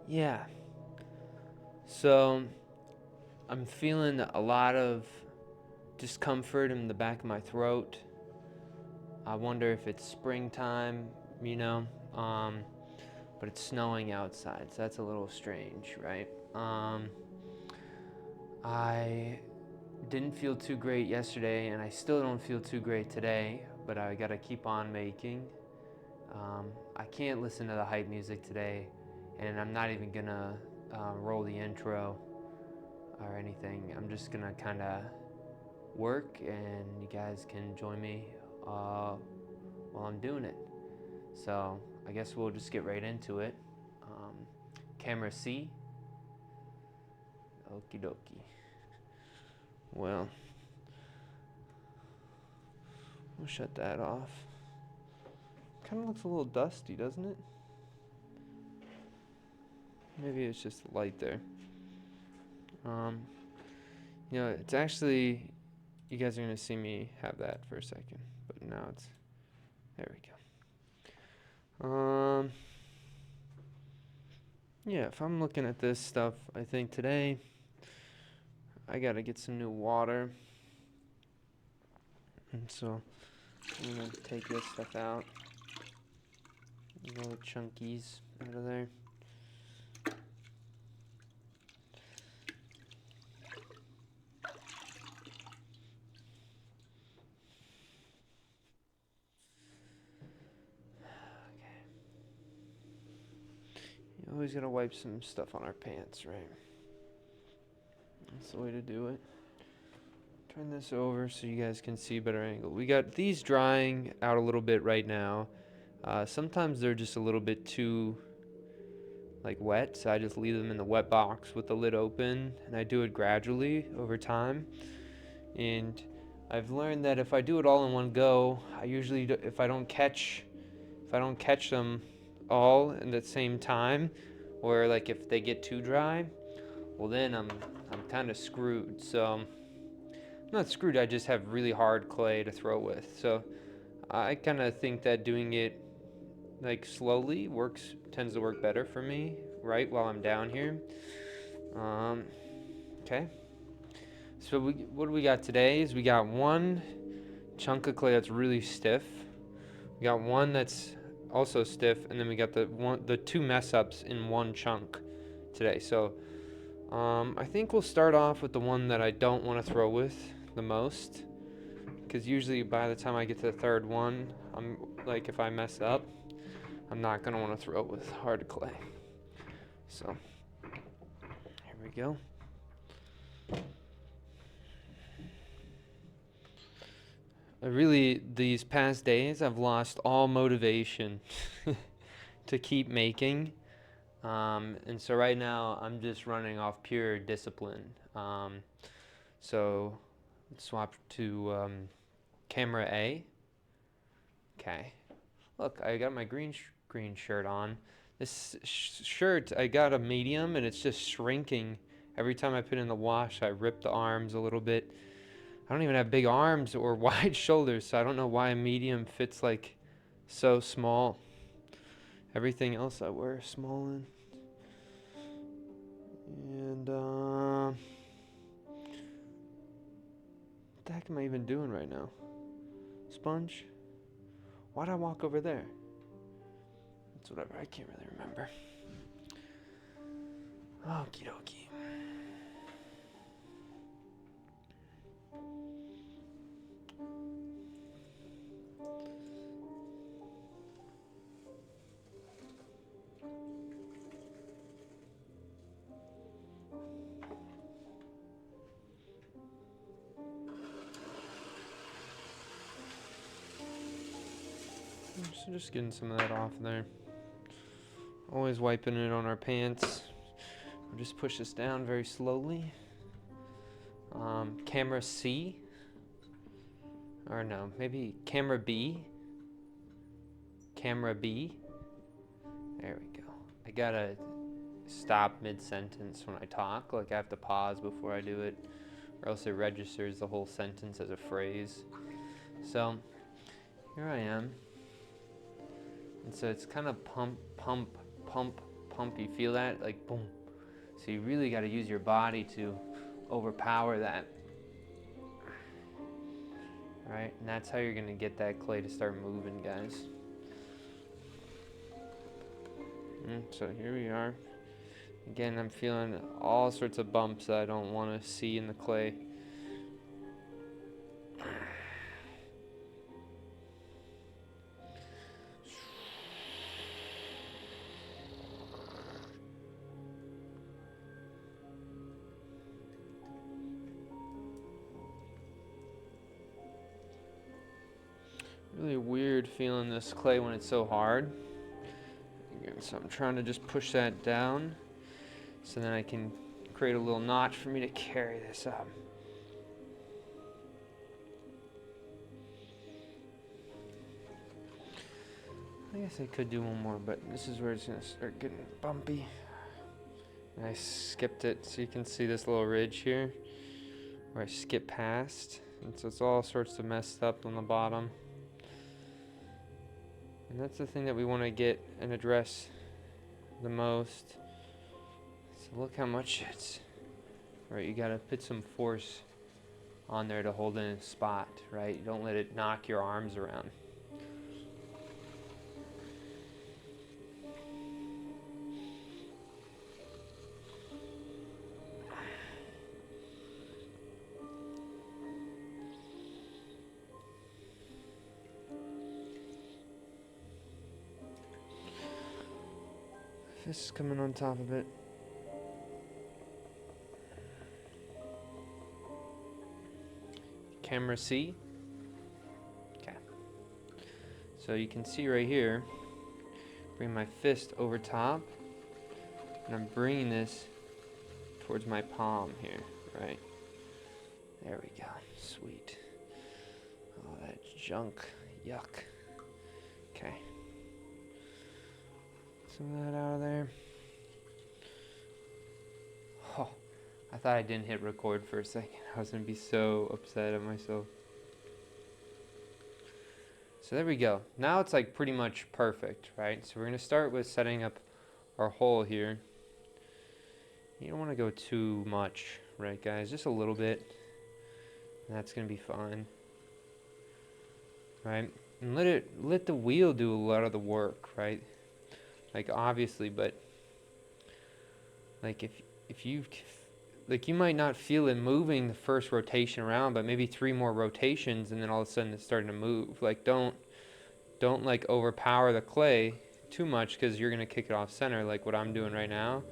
Yeah. So I'm feeling a lot of discomfort in the back of my throat. I wonder if it's springtime, you know, um, but it's snowing outside, so that's a little strange, right? I didn't feel too great yesterday, and I still don't feel too great today, but I gotta keep on making. I can't listen to the hype music today, and I'm not even gonna roll the intro or anything. I'm just gonna kind of work, and you guys can join me while I'm doing it. So I guess we'll just get right into it. Um, Camera C. Okie dokie. Well, we'll shut that off. Kind of looks a little dusty, doesn't it? Maybe it's just the light there. Um, it's actually, you guys are going to see me have that for a second, but now it's, there we go. Yeah, if I'm looking at this stuff, I think today I got to get some new water. And so I'm going to take this stuff out. All the chunkies out of there. You always gotta wipe some stuff on our pants, right? That's the way to do it. Turn this over so you guys can see a better angle. We got these drying out a little bit right now. Sometimes they're just a little bit too wet, so I just leave them in the wet box with the lid open, and I do it gradually over time. And I've learned that if I do it all in one go, I usually if I don't catch them all at the same time, or if they get too dry, well then I'm kind of screwed. So I'm not screwed. I just have really hard clay to throw with. So I kind of think that doing it slowly tends to work better for me, right, while I'm down here. Um, okay. So what do we got today? Is we got one chunk of clay that's really stiff. We got one that's also stiff, and then we got the two mess ups in one chunk today. So I think we'll start off with the one that I don't want to throw with the most, because usually by the time I get to the third one, I'm if I mess up, I'm not gonna want to throw it with hard clay. So here we go. These past days, I've lost all motivation to keep making. And so right now, I'm just running off pure discipline. So let's swap to camera A. Okay. Look, I got my green shirt on. This shirt, I got a medium, and it's just shrinking. Every time I put it in the wash, I rip the arms a little bit. I don't even have big arms or wide shoulders, so I don't know why a medium fits so small. Everything else I wear is small in. And what the heck am I even doing right now? Sponge? Why'd I walk over there? It's whatever, I can't really remember. Okie dokie. So just getting some of that off there. Always wiping it on our pants. We'll just push this down very slowly. Camera C. Or no, maybe camera B. Camera B. There we go. I gotta stop mid-sentence when I talk. I have to pause before I do it, or else it registers the whole sentence as a phrase. So here I am. And so it's kind of pump, pump, pump, pump. You feel that? Like boom. So you really got to use your body to overpower that. Right? And that's how you're going to get that clay to start moving, guys. So here we are. Again, I'm feeling all sorts of bumps that I don't want to see in the clay. Really weird feeling this clay when it's so hard. So I'm trying to just push that down so then I can create a little notch for me to carry this up. I guess I could do one more, but this is where it's going to start getting bumpy. And I skipped it, so you can see this little ridge here where I skipped past. And so it's all sorts of messed up on the bottom. And that's the thing that we want to get and address the most. So look how much it's, right, you got to put some force on there to hold in a spot, right? You don't let it knock your arms around. This is coming on top of it. Camera C. Okay. So you can see right here, bring my fist over top, and I'm bringing this towards my palm here, right? There we go. Sweet. All that junk. Yuck. Okay. Some of that out of there. Oh, I thought I didn't hit record for a second. I was going to be so upset at myself. So there we go. Now it's like pretty much perfect, right? So we're going to start with setting up our hole here. You don't want to go too much, right, guys? Just a little bit. And that's going to be fine. Right? And let the wheel do a lot of the work, right? Like obviously, but like if you like you might not feel it moving the first rotation around, but maybe 3 more rotations and then all of a sudden it's starting to move. Like don't like overpower the clay too much because you're gonna kick it off center like what I'm doing right now.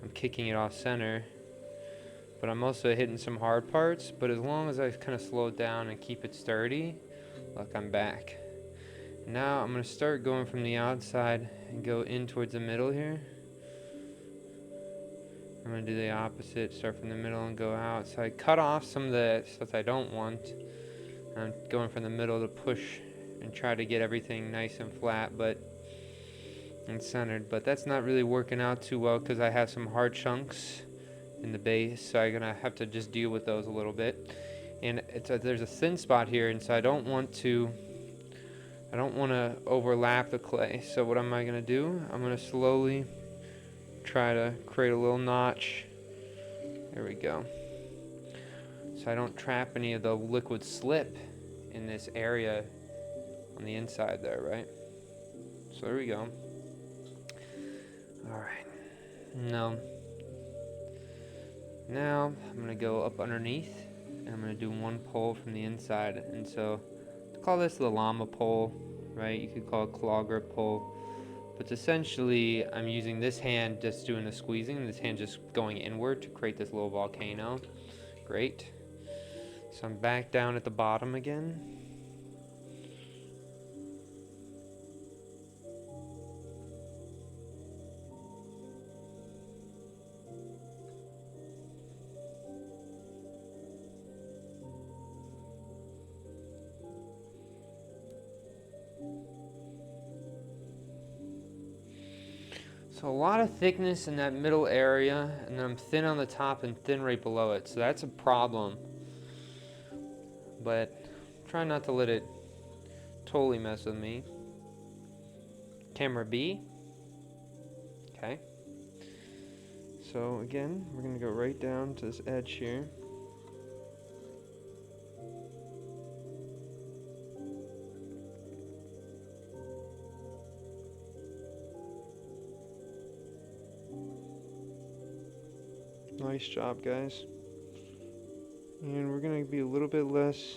I'm kicking it off center, but I'm also hitting some hard parts. But as long as I kind of slow it down and keep it sturdy, look, I'm back. Now I'm going to start going from the outside and go in towards the middle here. I'm going to do the opposite, start from the middle and go out. So I cut off some of the stuff I don't want. I'm going from the middle to push and try to get everything nice and flat and centered. But that's not really working out too well because I have some hard chunks in the base. So I'm going to have to just deal with those a little bit. And there's a thin spot here, and so I don't want to overlap the clay. So what am I going to do? I'm going to slowly try to create a little notch. There we go. So I don't trap any of the liquid slip in this area on the inside there, right? So there we go. All right. Now I'm going to go up underneath, and I'm going to do one pull from the inside. And so call this the llama pull, right? You could call it claw grip pull. But essentially, I'm using this hand just doing the squeezing, and this hand just going inward to create this little volcano. Great. So I'm back down at the bottom again. So a lot of thickness in that middle area, and then I'm thin on the top and thin right below it. So that's a problem. But try not to let it totally mess with me. Camera B. Okay. So again, we're going to go right down to this edge here. Nice job, guys. And we're going to be a little bit less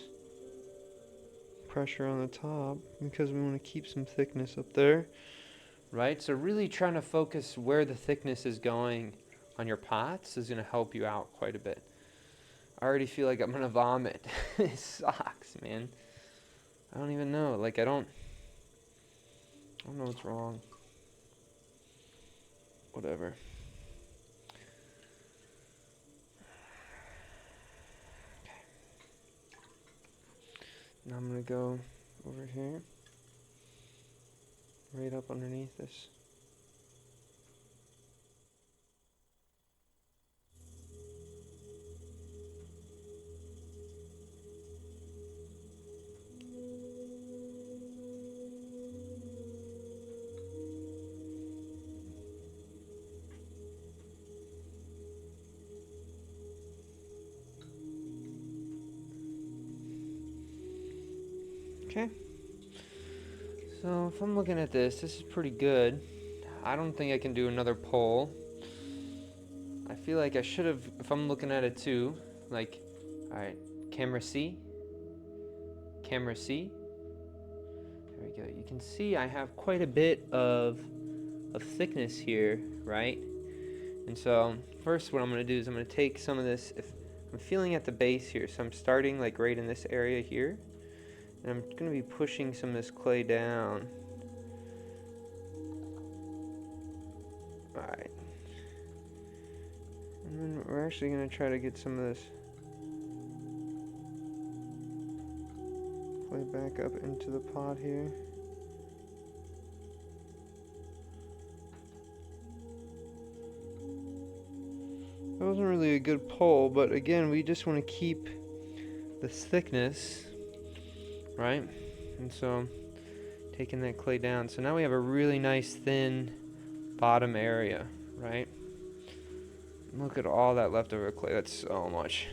pressure on the top because we want to keep some thickness up there. Right? So really trying to focus where the thickness is going on your pots is going to help you out quite a bit. I already feel like I'm going to vomit. It sucks, man. I don't even know. Like, I don't know what's wrong. Whatever. Okay. Now I'm going to go over here. Right up underneath this. Okay. So if I'm looking at this is pretty good. I don't think I can do another pull. I feel like I should have, if I'm looking at it too, like, alright, camera C. Camera C. There we go. You can see I have quite a bit of thickness here, right? And so first what I'm going to do is I'm going to take some of this, if I'm feeling at the base here, so I'm starting like right in this area here, and I'm going to be pushing some of this clay down. Alright. And then we're actually going to try to get some of this clay back up into the pot here. That wasn't really a good pull, but again, we just want to keep this thickness, right? And so, taking that clay down. So now we have a really nice thin bottom area, right? Look at all that leftover clay. That's so much.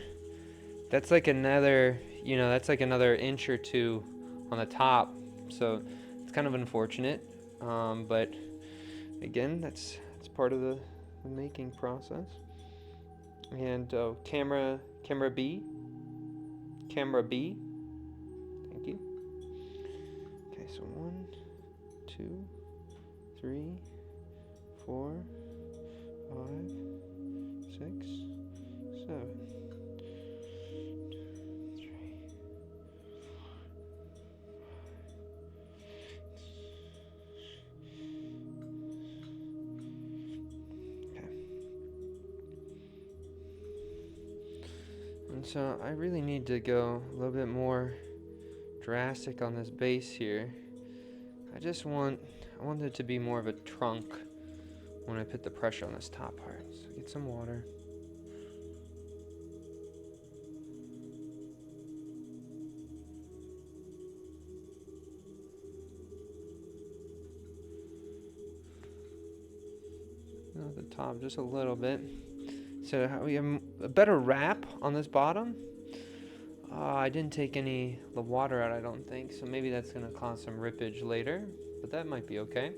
That's like another, that's like another inch or two on the top. So it's kind of unfortunate, but again, that's part of the making process. And camera B. Camera B. Thank you. Okay, so 1, 2, 3, 4, 5, 6, 7. 3. Okay. And so I really need to go a little bit more drastic on this base here. I want it to be more of a trunk when I put the pressure on this top part. So get some water. At the top just a little bit. So we have a better wrap on this bottom. I didn't take any the water out, I don't think, so maybe that's going to cause some rippage later, but that might be okay.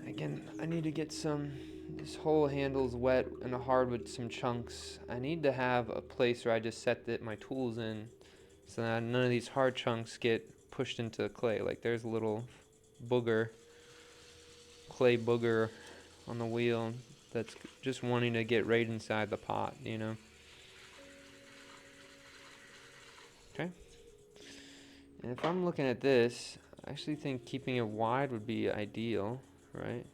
Again, I need to get this whole handle's wet and hard with some chunks. I need to have a place where I just set my tools in so that none of these hard chunks get pushed into the clay. Like there's a little clay booger on the wheel that's just wanting to get right inside the pot, Okay. And if I'm looking at this, I actually think keeping it wide would be ideal, right?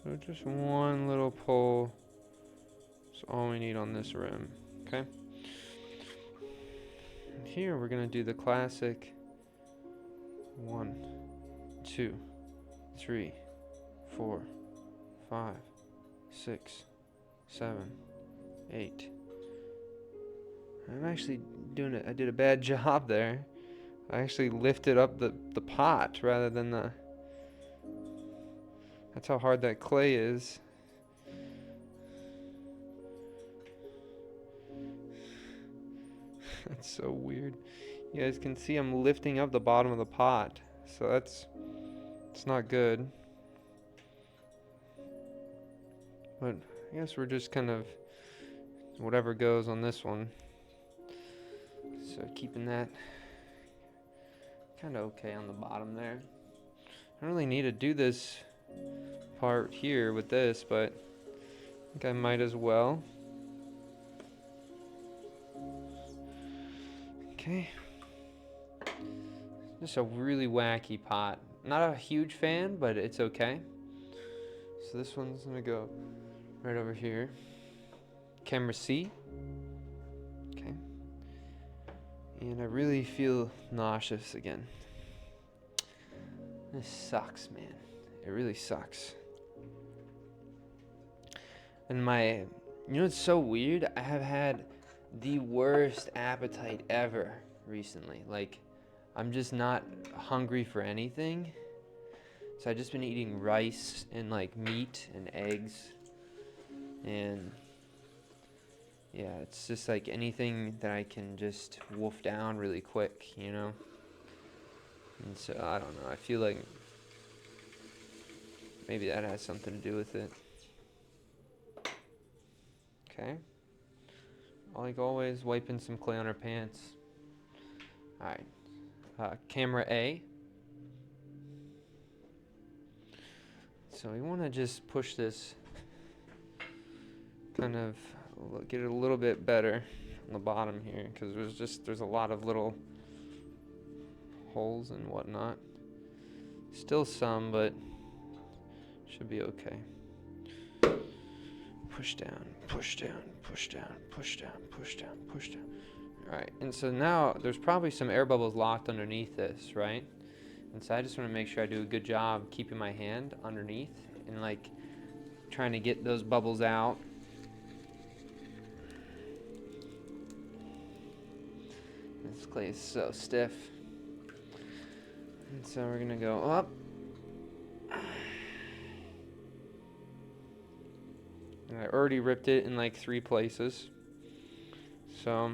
So just one little pull is all we need on this rim, okay? And here we're gonna do the classic 1, 2, 3, 4, 5, 6, 7, 8. I'm actually doing it. I did a bad job there. I actually lifted up the pot rather than the... That's how hard that clay is. That's so weird. You guys can see I'm lifting up the bottom of the pot. So it's not good. But I guess we're just kind of whatever goes on this one. So keeping that kind of okay on the bottom there. I don't really need to do this part here with this, but I think I might as well. Okay. Just a really wacky pot. Not a huge fan, but it's okay. So this one's gonna go right over here. Camera C. Okay. And I really feel nauseous again. This sucks, man. It really sucks. And it's so weird? I have had the worst appetite ever recently. Like, I'm just not hungry for anything. So I've just been eating rice and like meat and eggs. And yeah, it's just like anything that I can just wolf down really quick, you know? And so, I don't know. I feel like maybe that has something to do with it. Okay. Like always, wiping some clay on our pants. Alright. Camera A. So we want to just push this, kind of get it a little bit better on the bottom here, because there's a lot of little holes and whatnot. Still some, but should be okay. Push down, push down, push down, push down, push down, push down. Alright, and so now there's probably some air bubbles locked underneath this, right? And so I just want to make sure I do a good job keeping my hand underneath and like trying to get those bubbles out. This clay is so stiff. And so we're going to go up. And I already ripped it in like 3 places. So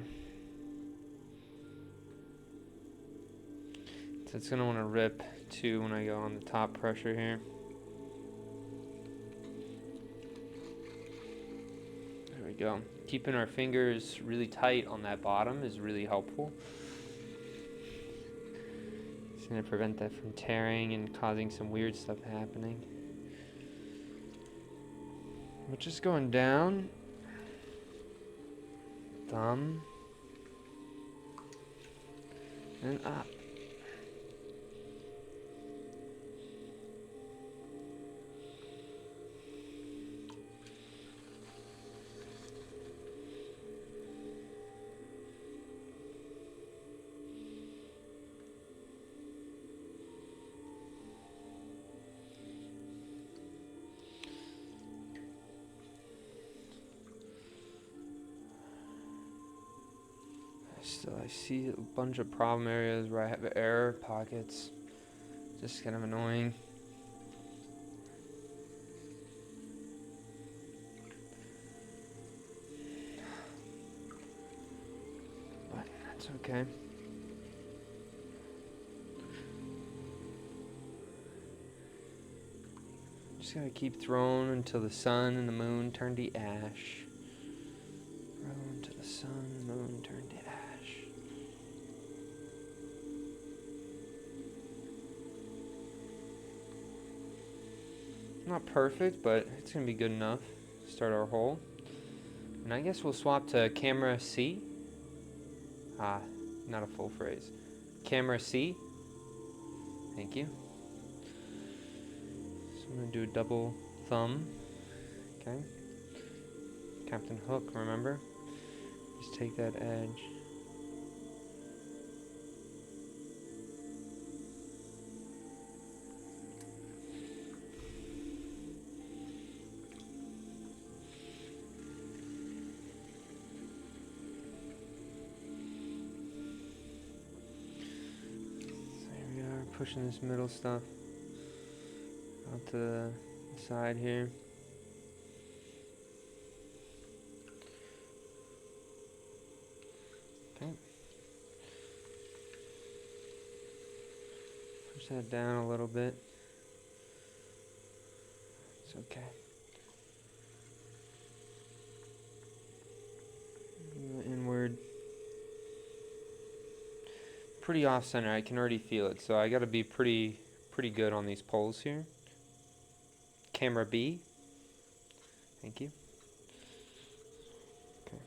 it's going to want to rip too when I go on the top pressure here. There we go. Keeping our fingers really tight on that bottom is really helpful. It's going to prevent that from tearing and causing some weird stuff happening. But just going down, thumb, and up. Still, I see a bunch of problem areas where I have error pockets. Just kind of annoying. But that's okay. Just gotta keep throwing until the sun and the moon turn to ash. Throw until the sun and the moon turn to ash. Not perfect, but it's gonna be good enough to start our hole. And I guess we'll swap to camera C. Not a full phrase. Camera C. Thank you. So I'm gonna do a double thumb. Okay. Captain Hook, remember? Just take that edge. pushing this middle stuff out to the side here. Okay. Push that down a little bit. It's okay. Inward. Pretty off center. I can already feel it, so I got to be pretty good on these poles here. Camera B. Thank you. Okay.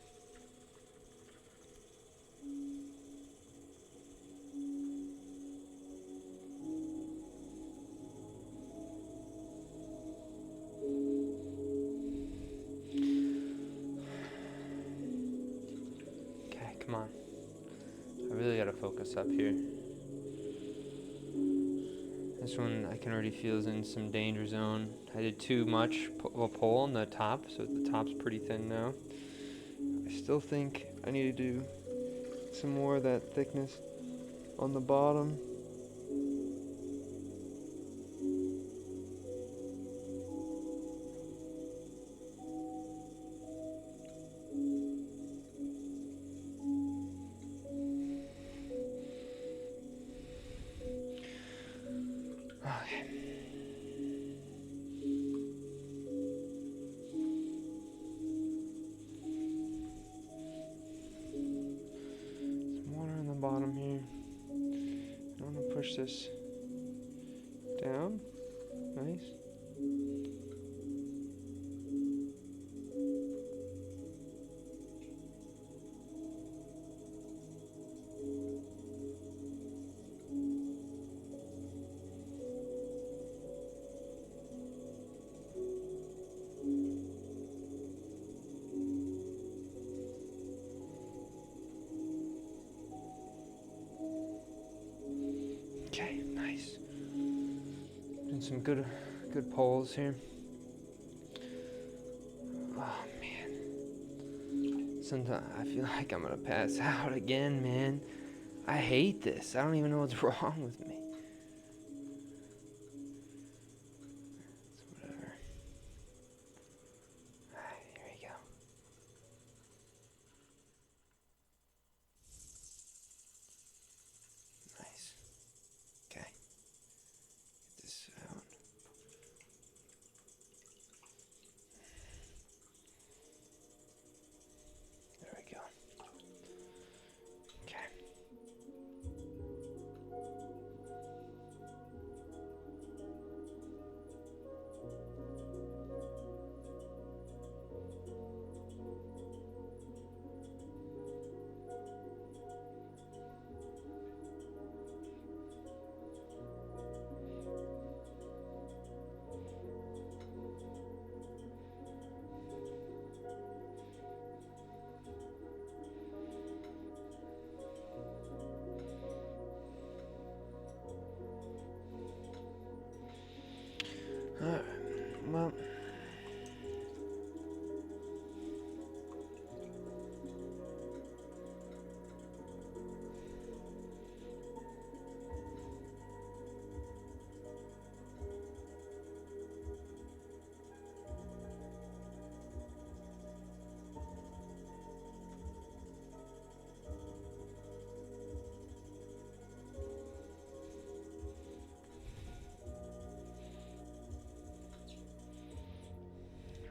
Okay, come on. I really got to focus up here. This one I can already feel is in some danger zone. I did too much of a pole on the top, so the top's pretty thin now. I still think I need to do some more of that thickness on the bottom. Okay. Some water on the bottom here. I want to push this down. Nice. Okay, nice. Doing some good poles here. Oh man. Sometimes I feel like I'm gonna pass out again, man. I hate this. I don't even know what's wrong with me. It's whatever. Alright, here we go. Nice. Okay. Get this out. There we go. Okay. Alright, well.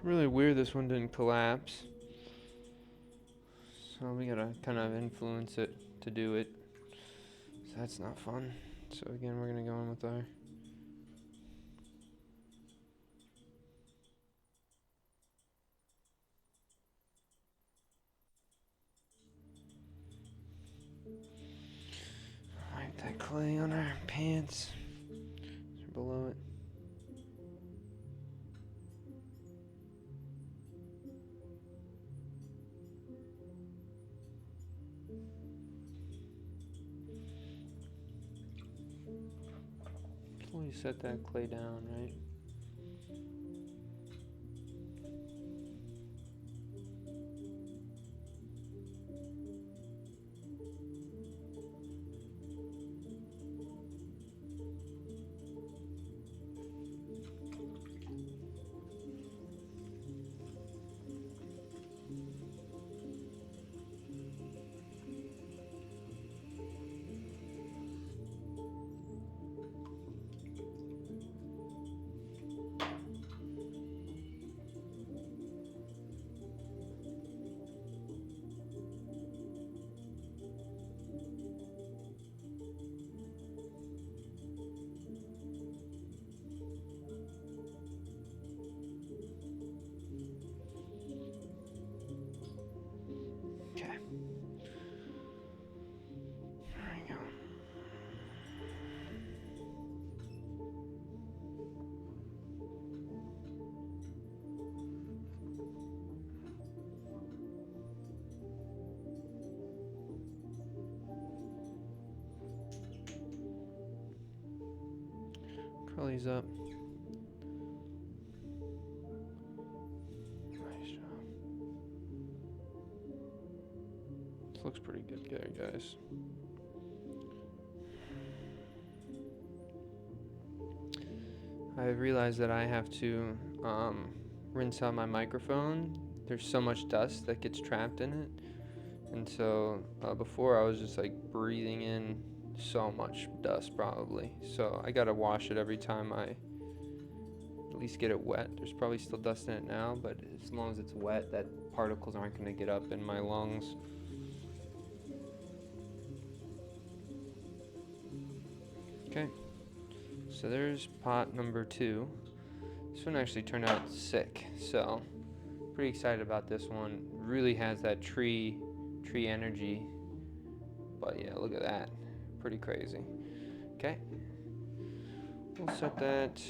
Really weird this one didn't collapse. So we gotta kind of influence it to do it. So that's not fun. So again, we're gonna go in with our wipe that clay on our pants. Or below it. Slowly set that clay down, right? Curly's up. Nice job. This looks pretty good there, guys. I realized that I have to rinse out my microphone. There's so much dust that gets trapped in it. And so before I was just like breathing in so much dust probably. So I gotta wash it every time I at least get it wet. There's probably still dust in it now, but as long as it's wet, that particles aren't gonna get up in my lungs. Okay, so there's pot number 2. This one actually turned out sick, so pretty excited about this one. Really has that tree energy, but yeah, look at that, pretty crazy. Okay, we'll set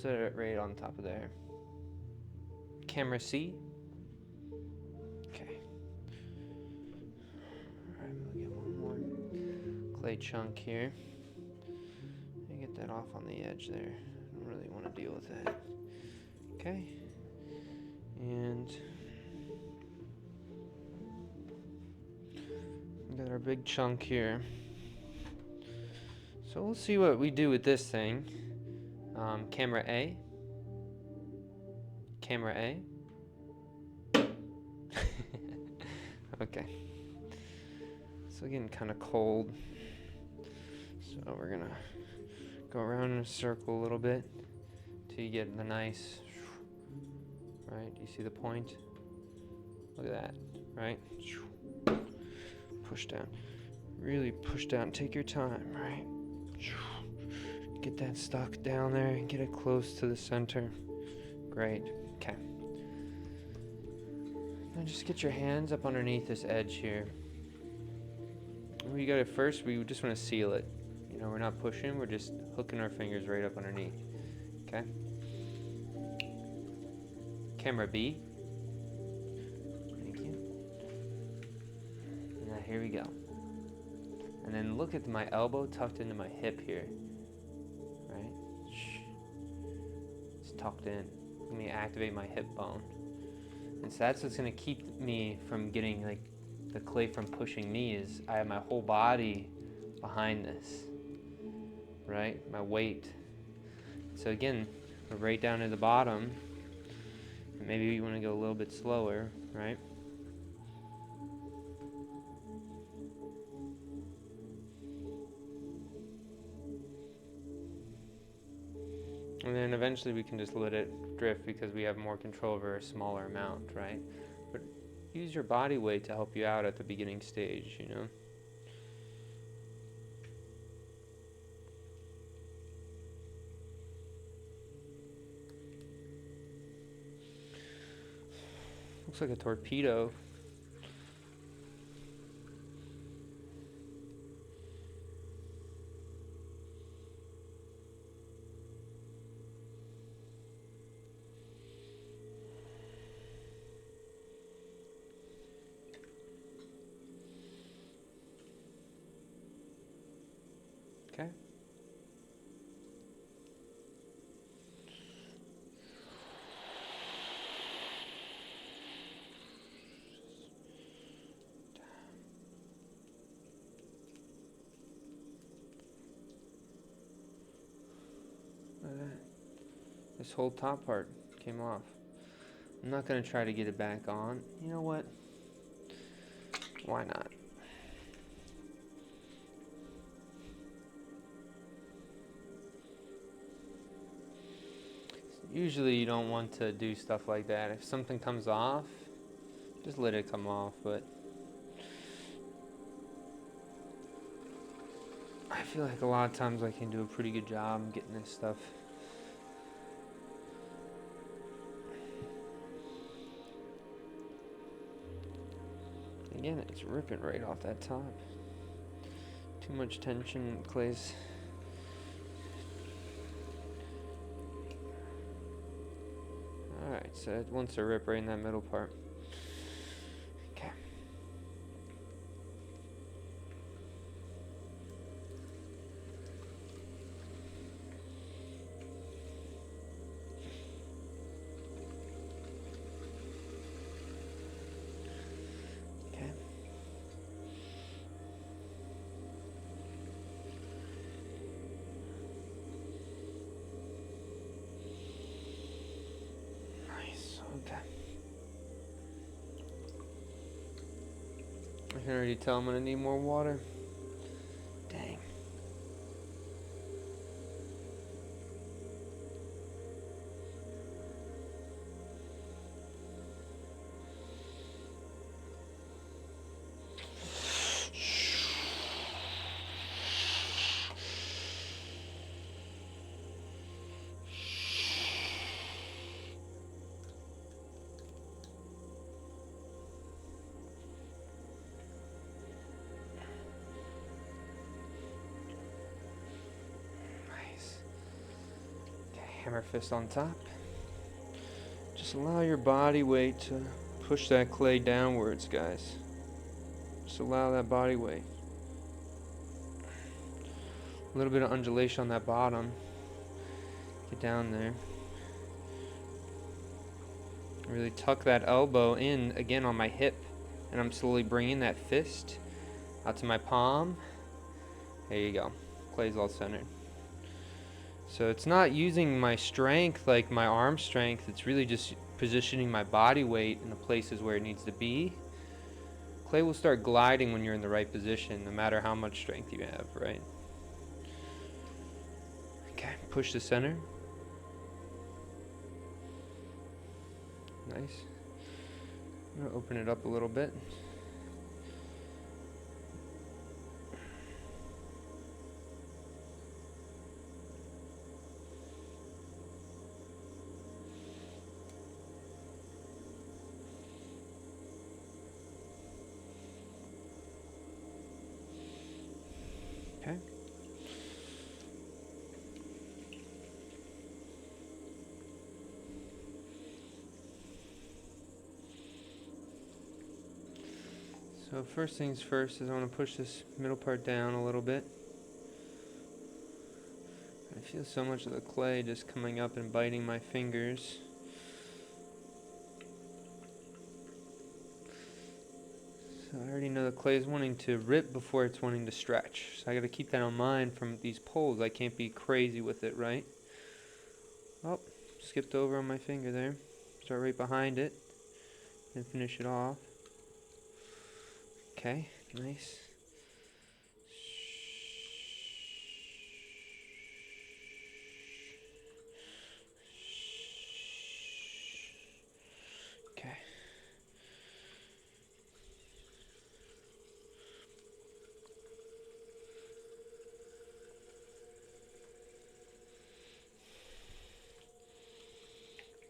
it right on top of there. Camera C. Okay. Alright, we'll get one more clay chunk here. Get that off on the edge there. I don't really want to deal with that. Okay. And we got our big chunk here. So we'll see what we do with this thing. Camera A. Camera A. Okay. So getting kind of cold. So we're gonna go around in a circle a little bit till you get the nice, right? Do you see the point? Look at that, right? Push down. Really push down. Take your time, right? Get that stuck down there and get it close to the center. Great. Okay. Now just get your hands up underneath this edge here. When you got it first, we just want to seal it. You know, we're not pushing, we're just hooking our fingers right up underneath. Okay? Camera B. Thank you. Now here we go. And then look at my elbow tucked into my hip here. Right? It's tucked in. Let me activate my hip bone. And so that's what's gonna keep me from getting like the clay from pushing me, is I have my whole body behind this. Right? My weight. So again, we're right down to the bottom. And maybe you want to go a little bit slower, right? And then eventually we can just let it drift because we have more control over a smaller amount, right? But use your body weight to help you out at the beginning stage, you know? Looks like a torpedo. Okay. Look at that. This whole top part came off. I'm not going to try to get it back on. You know what? Why not? Usually you don't want to do stuff like that. If something comes off, just let it come off, but I feel like a lot of times I can do a pretty good job getting this stuff. Again, it's ripping right off that top. Too much tension, clay's. Alright, so it wants to rip right in that middle part. Okay. can already tell I'm gonna need more water. Dang. Hammer fist on top. Just allow your body weight to push that clay downwards, guys. Just allow that body weight. A little bit of undulation on that bottom. Get down there. Really tuck that elbow in again on my hip, and I'm slowly bringing that fist out to my palm. There you go. Clay's all centered. So it's not using my strength like my arm strength, it's really just positioning my body weight in the places where it needs to be. Clay will start gliding when you're in the right position, no matter how much strength you have, right? Okay, push the center. Nice. I'm gonna open it up a little bit. Okay. So first things first is I want to push this middle part down a little bit. I feel so much of the clay just coming up and biting my fingers. So I already know the clay is wanting to rip before it's wanting to stretch. So I got to keep that in mind from these poles. I can't be crazy with it, right? Oh, skipped over on my finger there. Start right behind it and finish it off. Okay, nice. Okay.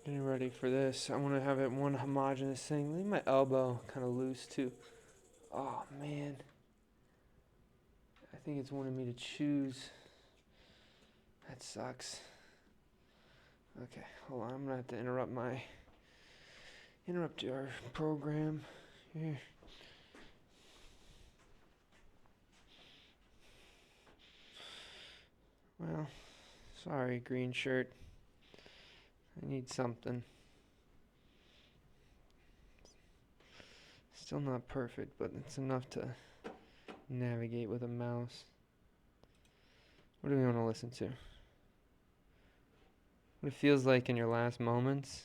Getting ready for this. I want to have it one homogeneous thing. Leave my elbow kind of loose too. Oh man. I think it's wanting me to choose. That sucks. Okay, hold on. I'm gonna have to interrupt our program here. Well, sorry, green shirt. I need something. Still not perfect, but it's enough to navigate with a mouse. What do we want to listen to? What it feels like in your last moments?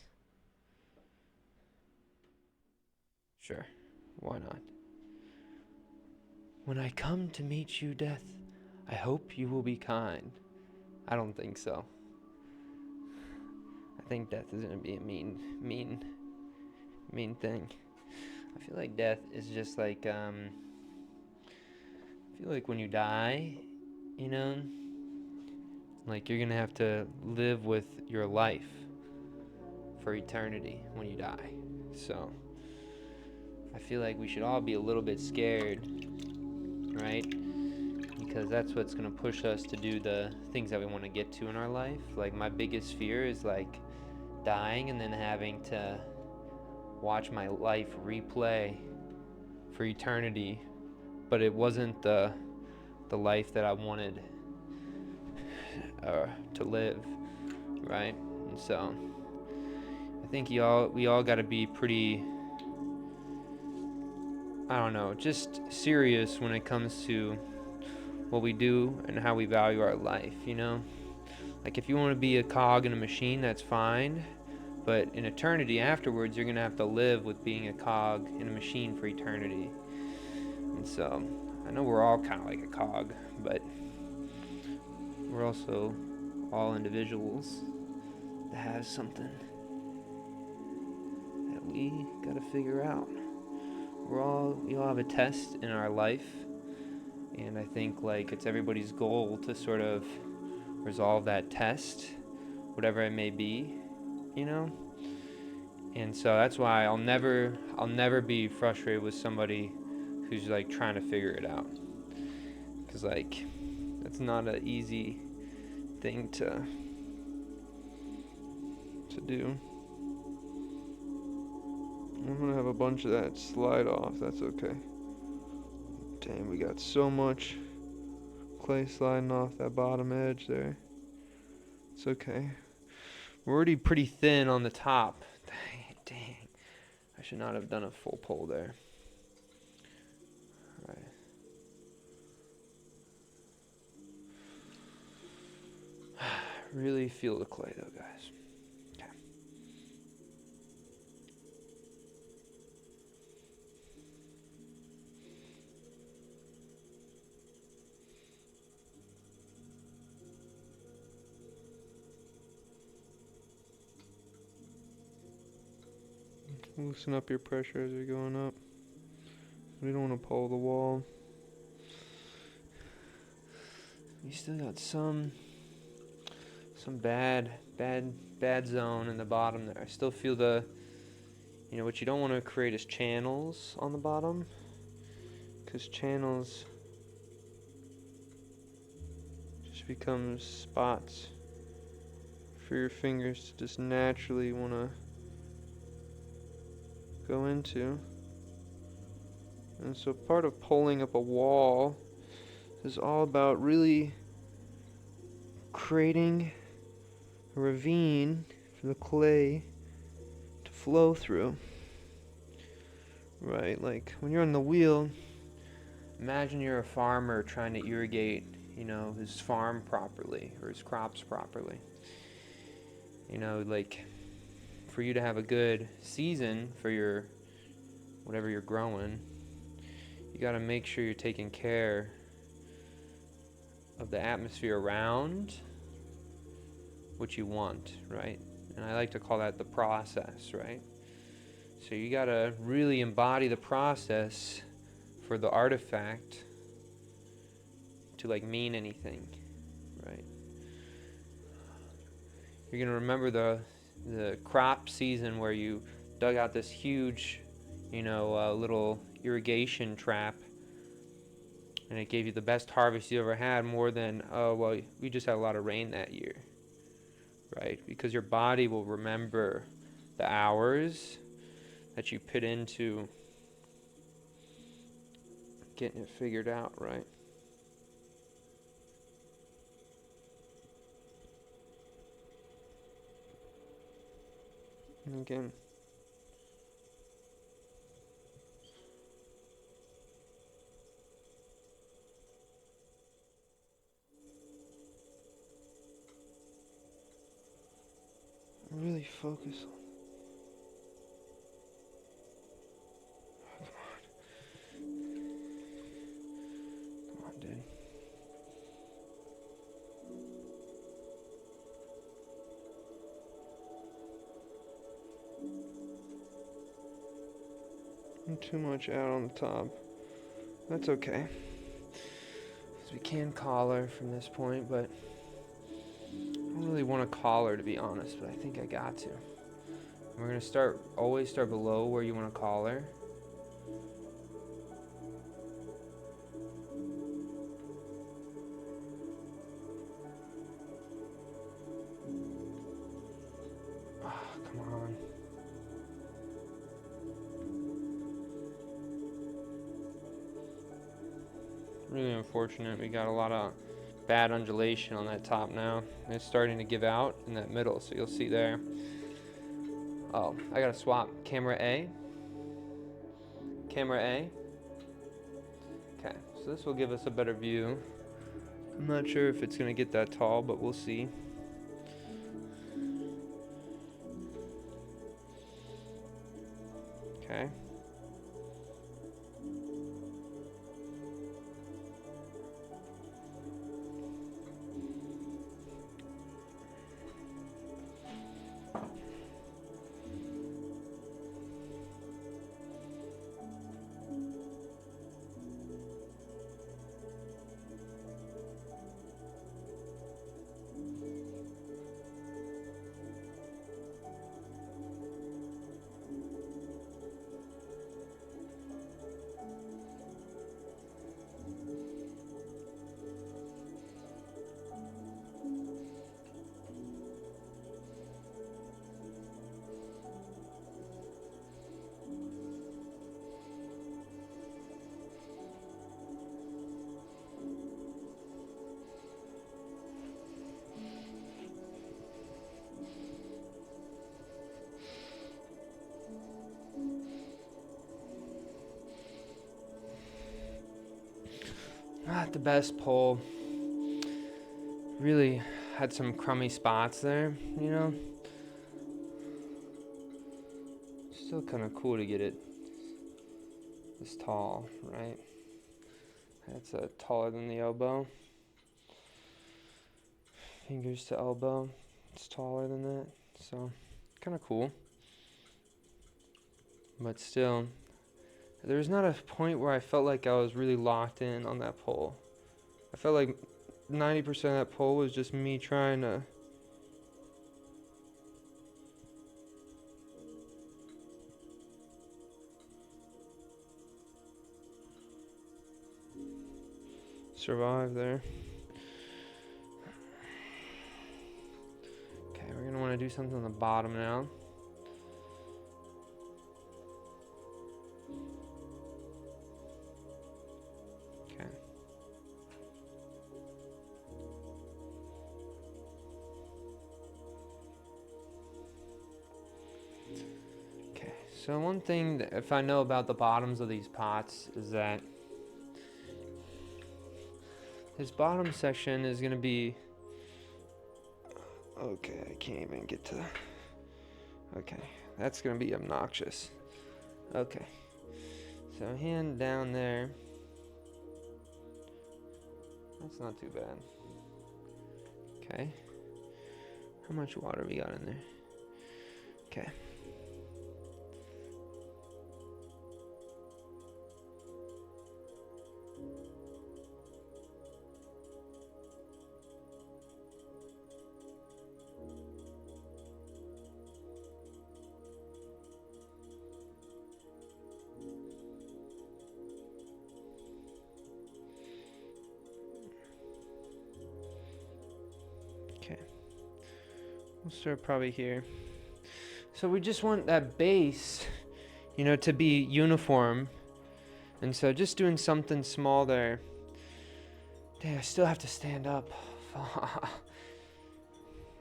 Sure, why not? When I come to meet you, death, I hope you will be kind. I don't think so. I think death is gonna be a mean thing. I feel like death is just like, I feel like when you die, you know, like you're gonna have to live with your life for eternity when you die. So, I feel like we should all be a little bit scared, right? Because that's what's gonna push us to do the things that we want to get to in our life. Like my biggest fear is like dying and then having to watch my life replay for eternity, but it wasn't the life that I wanted to live, right? And so I think we all got to be pretty, I don't know, just serious when it comes to what we do and how we value our life, you know? Like if you want to be a cog in a machine, that's fine, but in eternity afterwards, you're going to have to live with being a cog in a machine for eternity. And so I know we're all kind of like a cog, but we're also all individuals that have something that we gotta figure out. We all have a test in our life, and I think like it's everybody's goal to sort of resolve that test, whatever it may be, you know? And so that's why I'll never be frustrated with somebody who's like trying to figure it out. Cause like, that's not an easy thing to do. I'm gonna have a bunch of that slide off, that's okay. Dang, we got so much clay sliding off that bottom edge there. It's okay. We're already pretty thin on the top. Dang. I should not have done a full pull there. All right. Really feel the clay though, guys. Okay. Loosen up your pressure as you're going up. We don't want to pull the wall. You still got some bad zone in the bottom there. I still feel what you don't want to create is channels on the bottom, because channels just becomes spots for your fingers to just naturally want to go into. And so part of pulling up a wall is all about really creating a ravine for the clay to flow through. Right, like when you're on the wheel, imagine you're a farmer trying to irrigate, his farm properly or his crops properly. Like for you to have a good season for your whatever you're growing, you got to make sure you're taking care of the atmosphere around what you want, right? And I like to call that the process, right? So you got to really embody the process for the artifact to like mean anything, right? You're going to remember the crop season where you dug out this huge, little irrigation trap, and it gave you the best harvest you ever had, more than, we just had a lot of rain that year, right? Because your body will remember the hours that you put into getting it figured out, right? And again, really focus on. Come on, dude. Too much out on the top. That's okay. Because we can collar from this point, but I don't really want a collar, to be honest, but I think I got to. We're going to always start below where you want a collar. Oh, come on. Really unfortunate. We got a lot of bad undulation on that top now. It's starting to give out in that middle, so you'll see there. Oh, I gotta swap camera A. Camera A. Okay, so this will give us a better view. I'm not sure if it's gonna get that tall, but we'll see. Okay. not the best pole. Really had some crummy spots there, you know. Still kind of cool to get it this tall, right? That's taller than the elbow. Fingers to elbow, it's taller than that, so kind of cool. But still, there's not a point where I felt like I was really locked in on that pole. I felt like 90% of that pole was just me trying to survive there. Okay, we're gonna want to do something on the bottom now. Okay. Okay, so one thing that if I know about the bottoms of these pots is that this bottom section is gonna be, okay, I can't even get to, okay, that's gonna be obnoxious. Okay, so hand down there, that's not too bad. Okay, how much water we got in there? Okay. Okay, we'll start probably here. So we just want that base, you know, to be uniform. And so just doing something small there. Dang, I still have to stand up.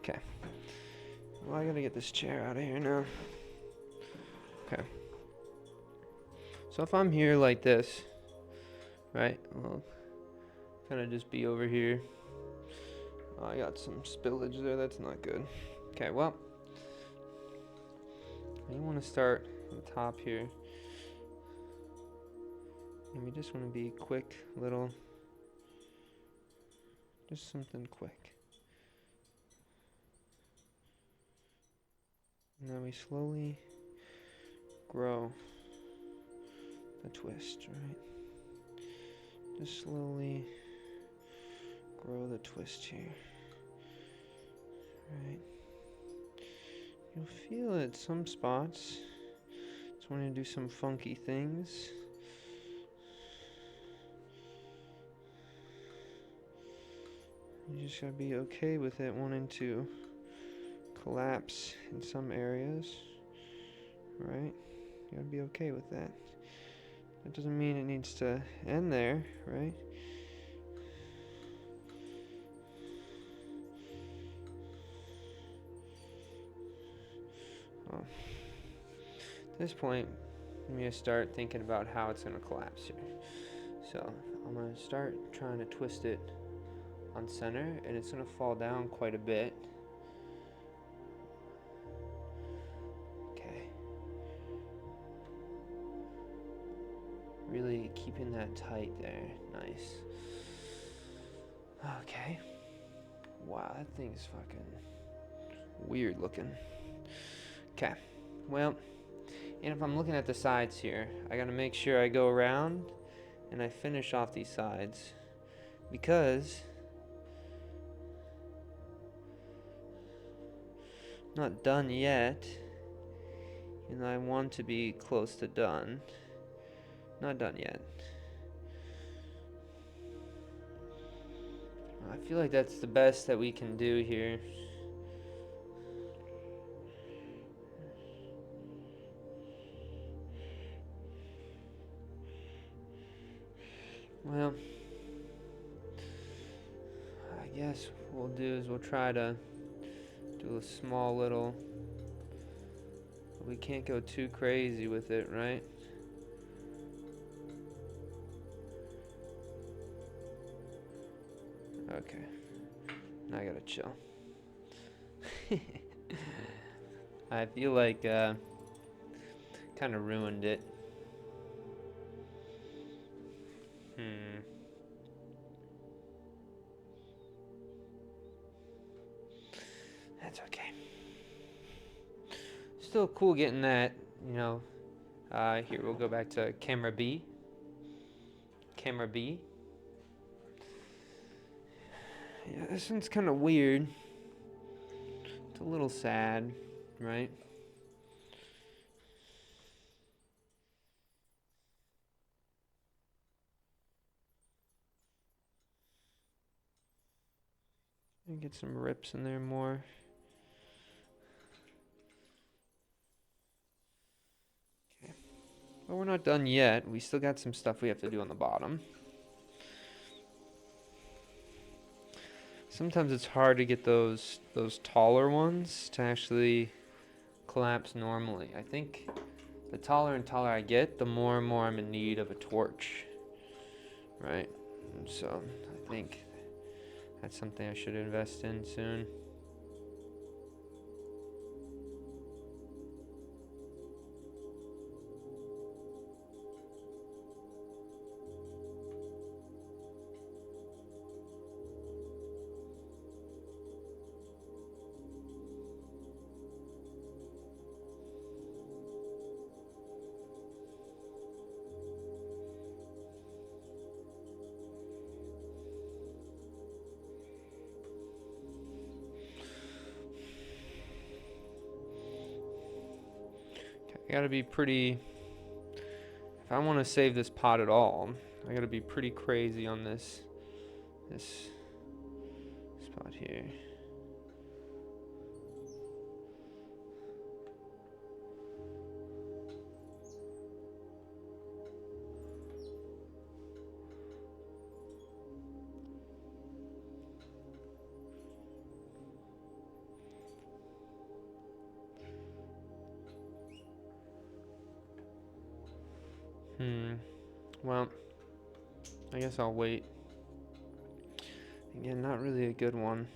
Okay. Well, I gotta get this chair out of here now. Okay. So if I'm here like this, right, well, kind of just be over here. Oh, I got some spillage there, that's not good. Okay, well, you want to start at the top here. And we just want to be quick, little, just something quick. And then we slowly grow the twist, right? Just slowly grow the twist here, right? You'll feel it some spots. Just want to do some funky things. You just gotta be okay with it wanting to collapse in some areas, right? You gotta be okay with that. That doesn't mean it needs to end there, right? Well, at this point, I'm gonna start thinking about how it's gonna collapse here. So I'm gonna start trying to twist it on center, and it's gonna fall down quite a bit. Okay. Really keeping that tight there. Nice. Okay. Wow, that thing's fucking weird looking. Okay. Well, and if I'm looking at the sides here, I gotta make sure I go around and I finish off these sides, because I'm not done yet, and I want to be close to done. Not done yet. I feel like that's the best that we can do here. Well, I guess what we'll do is we'll try to do a small little, but we can't go too crazy with it, right? Okay. Now I gotta chill. I feel like kind of ruined it. That's okay. Still cool getting that, you know. Here we'll go back to camera B. Camera B. Yeah, this one's kind of weird. It's a little sad, right? And get some rips in there more. Okay. Well, we're not done yet. We still got some stuff we have to do on the bottom. Sometimes it's hard to get those taller ones to actually collapse normally. I think the taller and taller I get, the more and more I'm in need of a torch, right? And so I think that's something I should invest in soon. I gotta be pretty, if I want to save this pot at all, I gotta be pretty crazy on this spot here. Well, I guess I'll wait. Again, not really a good one.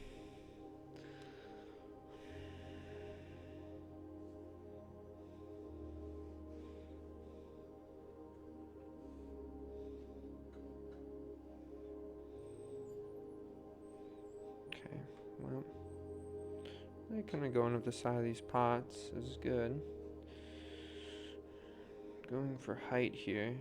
Okay, well, they're kind of going up the side of these pots is good. Going for height here.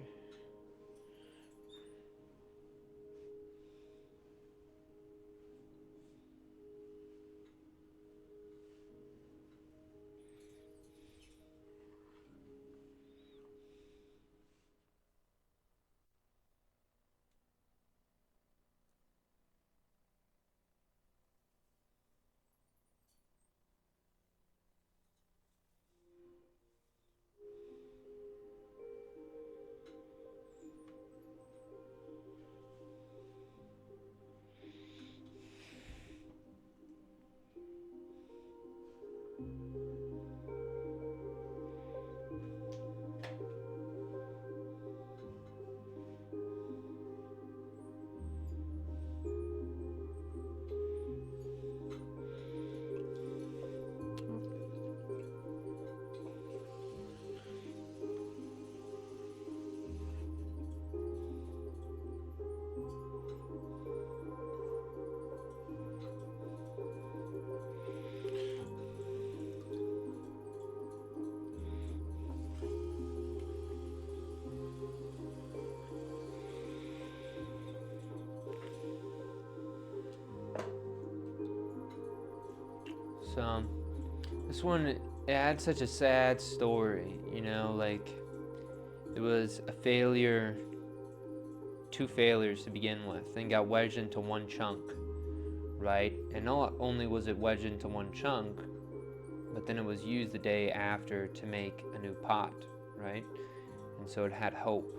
So, this one, it had such a sad story, you know, like, it was a failure, 2 failures to begin with, then got wedged into one chunk, right? And not only was it wedged into one chunk, but then it was used the day after to make a new pot, right? And so it had hope.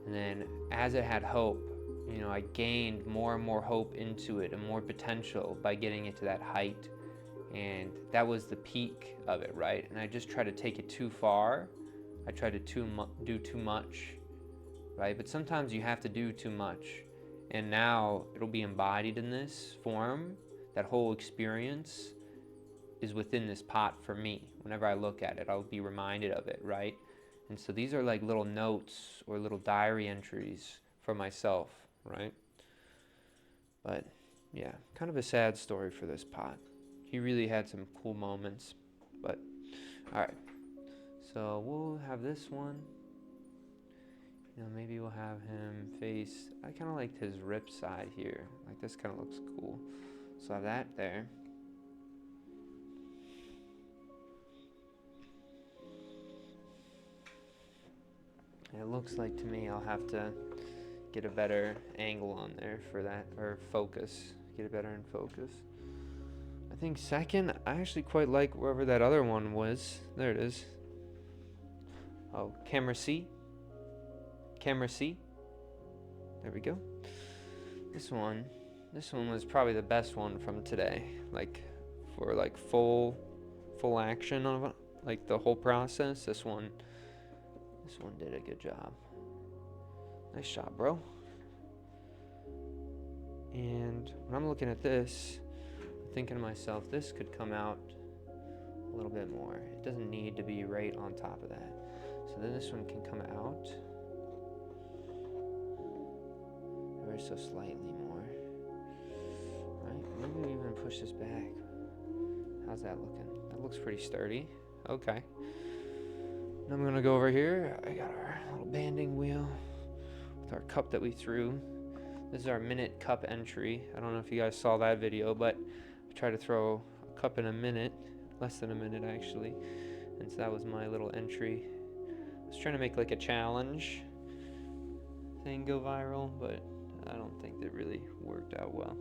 And then as it had hope, you know, I gained more and more hope into it and more potential by getting it to that height. And that was the peak of it, right? And I just tried to take it too far. I tried to do too much, right? But sometimes you have to do too much. And now it'll be embodied in this form. That whole experience is within this pot for me. Whenever I look at it, I'll be reminded of it, right? And so these are like little notes or little diary entries for myself, right? But yeah, kind of a sad story for this pot. He really had some cool moments, but all right. So we'll have this one. You know, maybe we'll have him face, I kind of liked his rip side here. Like this kind of looks cool. So I have that there. And it looks like to me I'll have to get a better angle on there for that, or focus, get it better in focus. I think second, I actually quite like wherever that other one was. There it is. Oh, camera C. Camera C. There we go. This one was probably the best one from today. Like for like full action of it, like the whole process. This one did a good job. Nice job, bro. And when I'm looking at this, I'm thinking to myself, this could come out a little bit more. It doesn't need to be right on top of that. So then this one can come out ever so slightly more. Right? Maybe even push this back. How's that looking? That looks pretty sturdy. Okay. Now I'm gonna go over here. I got our little banding wheel with our cup that we threw. This is our minute cup entry. I don't know if you guys saw that video, but I tried to throw a cup in a minute, less than a minute actually. And so that was my little entry. I was trying to make like a challenge thing go viral, but I don't think that really worked out well.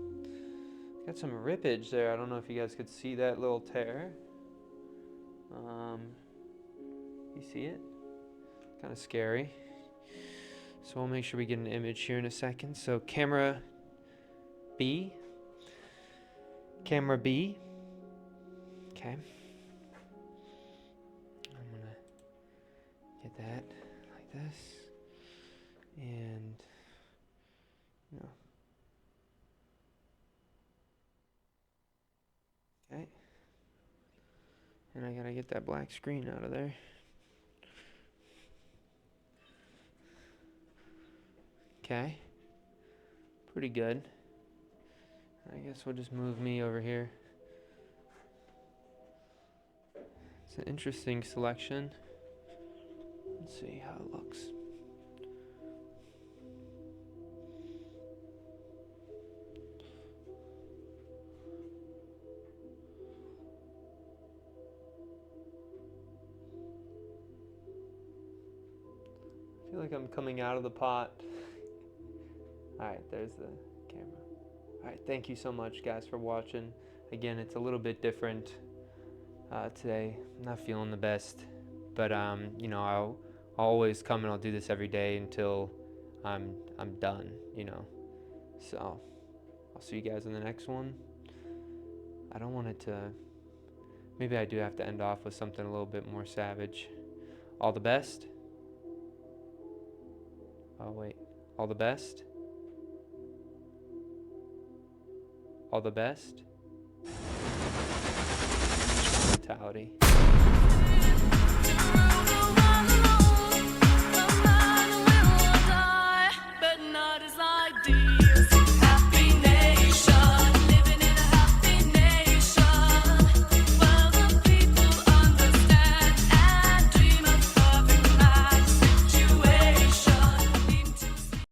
Got some rippage there. I don't know if you guys could see that little tear. You see it? Kind of scary. So we'll make sure we get an image here in a second. So camera B. Camera B. Okay. I'm gonna get that like this. And no. Okay. And I gotta get that black screen out of there. Okay. Pretty good. I guess we'll just move me over here. It's an interesting selection. Let's see how it looks. I feel like I'm coming out of the pot. Alright, there's the camera. Alright, thank you so much guys for watching. Again, it's a little bit different today. I'm not feeling the best, but you know, I'll always come and I'll do this every day until I'm done, you know. So I'll see you guys in the next one. I don't want it to, maybe I do have to end off with something a little bit more savage. All the best. Oh wait, all the best. All the best. Mentality.